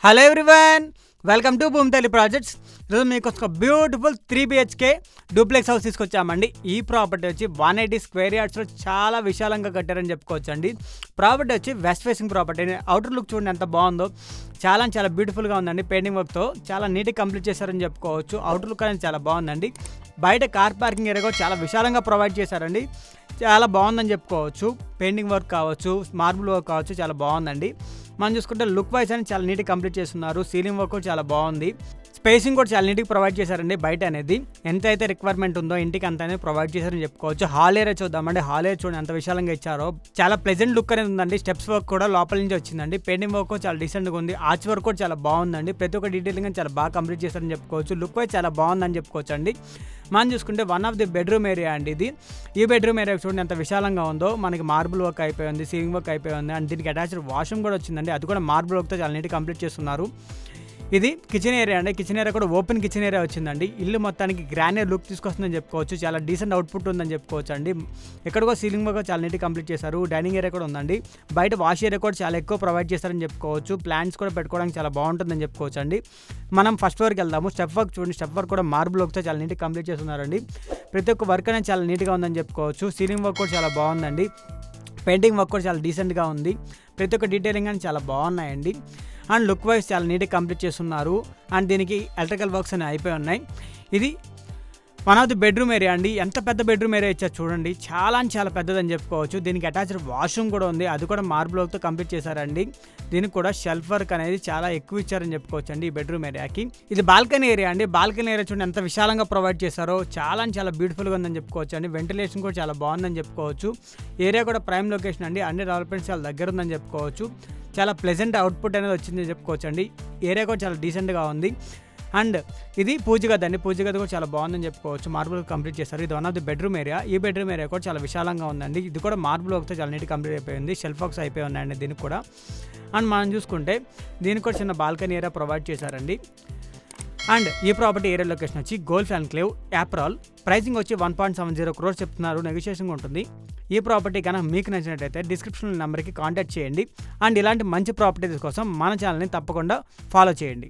Hello everyone, welcome to Bhoomithalli projects. ఈరోజు మీకు ఒక బ్యూటిఫుల్ 3 BHK డూప్లెక్స్ హౌస్ తీసుకొచ్చామండి. ఈ ప్రాపర్టీ వచ్చి 180 స్క్వేర్ యార్డ్స్లో చాలా విశాలంగా కట్టారని చెప్పుకోవచ్చు అండి. ప్రాపర్టీ వచ్చి west facing property. Outer look చూడండి ఎంత బాగుందో, చాలా బ్యూటిఫుల్గా ఉందండి. పెయింటింగ్ వర్క్తో చాలా నీట్గా కంప్లీట్ చేశారని చెప్పుకోవచ్చు. అవుటర్ లుక్ అనేది చాలా బాగుందండి. బయట కార్ పార్కింగ్ ఏరియా కూడా చాలా విశాలంగా ప్రొవైడ్ చేశారండి. చాలా బాగుందని చెప్పుకోవచ్చు. పెయింటింగ్ వర్క్ కావచ్చు, మార్బుల్ వర్క్ కావచ్చు, చాలా బాగుందండి. మనం చూసుకుంటే లుక్ వైజ్ అని చాలా నీట్గా కంప్లీట్ చేస్తున్నారు. సీలింగ్ వర్క్ కూడా చాలా బాగుంది. స్పేసింగ్ కూడా చాలా నీట్గా ప్రొవైడ్ చేశారండి. బయట అనేది ఎంత అయితే రిక్వైర్మెంట్ ఉందో ఇంటికి అంత అనేది ప్రొవైడ్ చేశారని చెప్పుకోవచ్చు. హాల్ ఏరియా చూద్దామండి. హాల్ ఏరియా చూడండి ఎంత విశాలంగా ఇచ్చారో. చాలా ప్లెజెంట్ లుక్ అనేది ఉందండి. స్టెప్స్ వర్క్ కూడా లోపల నుంచి వచ్చిందండి. పెయింటింగ్ వర్క్ చాలా డీసెంట్గా ఉంది. ఆర్చ్ వర్క్ కూడా చాలా బాగుందండి. ప్రతి ఒక్క డీటెయిలింగ్ చాలా బాగా కంప్లీట్ చేశారని చెప్పుకోవచ్చు. లుక్ వైజ్ చాలా బాగుందని చెప్పుకోవచ్చు అండి. మనం చూసుకుంటే one of the bedroom area అండి ఇది. ఈ బెడ్రూమ్ ఏరియా చూడండి ఎంత విశాలంగా ఉందో. మనకి మార్బుల్ వర్క్ అయిపోయింది, సీలింగ్ వర్క్ అయిపోయింది, అండ్ దీనికి అటాచ్డ్ వాష్రూమ్ కూడా వచ్చిందండి. అది కూడా మార్బుల్ వర్క్తో చాలా నీట్గా కంప్లీట్ చేస్తున్నారు. ఇది కిచెన్ ఏరియా అండి. కిచెన్ ఏరియా కూడా ఓపెన్ కిచెన్ ఏరియా వచ్చిందండి. ఇల్లు మొత్తానికి గ్రాండ్ లుక్ తీసుకొస్తుందని చెప్పుకోవచ్చు. చాలా డీసెంట్ అవుట్పుట్ ఉందని చెప్పుకోవచ్చు అండి. ఎక్కడికో సీలింగ్ వర్క్ చాలా నీట్గా కంప్లీట్ చేశారు. డైనింగ్ ఏరియా కూడా ఉందండి. బయట వాష్ ఏరియా కూడా చాలా ఎక్కువ ప్రొవైడ్ చేస్తారని చెప్పుకోవచ్చు. ప్లాంట్స్ కూడా పెట్టుకోవడానికి చాలా బాగుంటుందని చెప్పుకోవచ్చు అండి. మనం ఫస్ట్ ఫ్లోర్కి వెళ్దాము. స్టెప్ వర్క్ చూడండి. స్టెప్ వర్క్ కూడా మార్బుల్ వర్క్తో చాలా నీట్గా కంప్లీట్ చేస్తున్నారండి. ప్రతి ఒక్క వర్క్ అనేది చాలా నీట్గా ఉందని చెప్పుకోవచ్చు. సీలింగ్ వర్క్ కూడా చాలా బాగుందండి. పెయింటింగ్ వర్క్ కూడా చాలా డీసెంట్గా ఉంది. ప్రతి ఒక్క డీటెయిలింగ్ అని చాలా బాగున్నాయండి. అండ్ లుక్ వైజ్ చాలా నీట్గా కంప్లీట్ చేస్తున్నారు. అండ్ దీనికి ఎలక్ట్రికల్ వర్క్స్ అనేవి అయిపోయి ఉన్నాయి. ఇది one of the bedroom area అండి. ఎంత పెద్ద బెడ్రూమ్ ఏరియా ఇచ్చారు చూడండి. చాలా పెద్దదని చెప్పుకోవచ్చు. దీనికి అటాచ్డ్ వాష్రూమ్ కూడా ఉంది. అది కూడా మార్బుల్ వర్క్తో కంప్లీట్ చేశారండి. దీనికి కూడా షెల్ఫ్ వర్క్ అనేది చాలా ఎక్కువ ఇచ్చారని చెప్పుకోవచ్చు అండి ఈ బెడ్రూమ్ ఏరియాకి. ఇది బాల్కనీ ఏరియా అండి. బాల్కనీ ఏరియా చూడండి ఎంత విశాలంగా ప్రొవైడ్ చేశారో. చాలా బ్యూటిఫుల్గా ఉందని చెప్పుకోవచ్చు అండి. వెంటిలేషన్ కూడా చాలా బాగుందని చెప్పుకోవచ్చు. ఏరియా కూడా ప్రైమ్ లొకేషన్ అండి. అన్ని డెవలప్మెంట్స్ చాలా దగ్గర ఉందని చెప్పుకోవచ్చు. చాలా ప్లెజెంట్ అవుట్పుట్ అనేది వచ్చిందని చెప్పుకోవచ్చు అండి. ఏరియా కూడా చాలా డీసెంట్గా ఉంది. అండ్ ఇది పూజ గది అండి. పూజ గది కూడా చాలా బాగుందని చెప్పుకోవచ్చు. మార్బుల్ కంప్లీట్ చేస్తారు. ఇది one of the bedroom area. ఈ బెడ్రూమ్ ఏరియా కూడా చాలా విశాలంగా ఉందండి. ఇది కూడా మార్బుల్ వర్క్తో చాలా నీట్గా కంప్లీట్ అయిపోయింది. షెల్ఫ్ వర్క్స్ అయిపోయి ఉన్నాయండి దీనికి కూడా. అండ్ మనం చూసుకుంటే దీనికి కూడా చిన్న బాల్కనీ ఏరియా ప్రొవైడ్ చేశారండి. అండ్ ఈ ప్రాపర్టీ ఏరియా లొకేషన్ వచ్చి గోల్ఫ్ ఎన్క్లేవ్, యాప్రాల్. ప్రైసింగ్ వచ్చి 1.70 crores చెప్తున్నారు. నెగోషియేషన్ ఉంటుంది. ఈ ప్రాపర్టీ కనుక మీకు నచ్చినట్టయితే డిస్క్రిప్షన్ నెంబర్కి కాంటాక్ట్ చేయండి. అండ్ ఇలాంటి మంచి ప్రాపర్టీస్ కోసం మన ఛానల్ని తప్పకుండా ఫాలో చేయండి.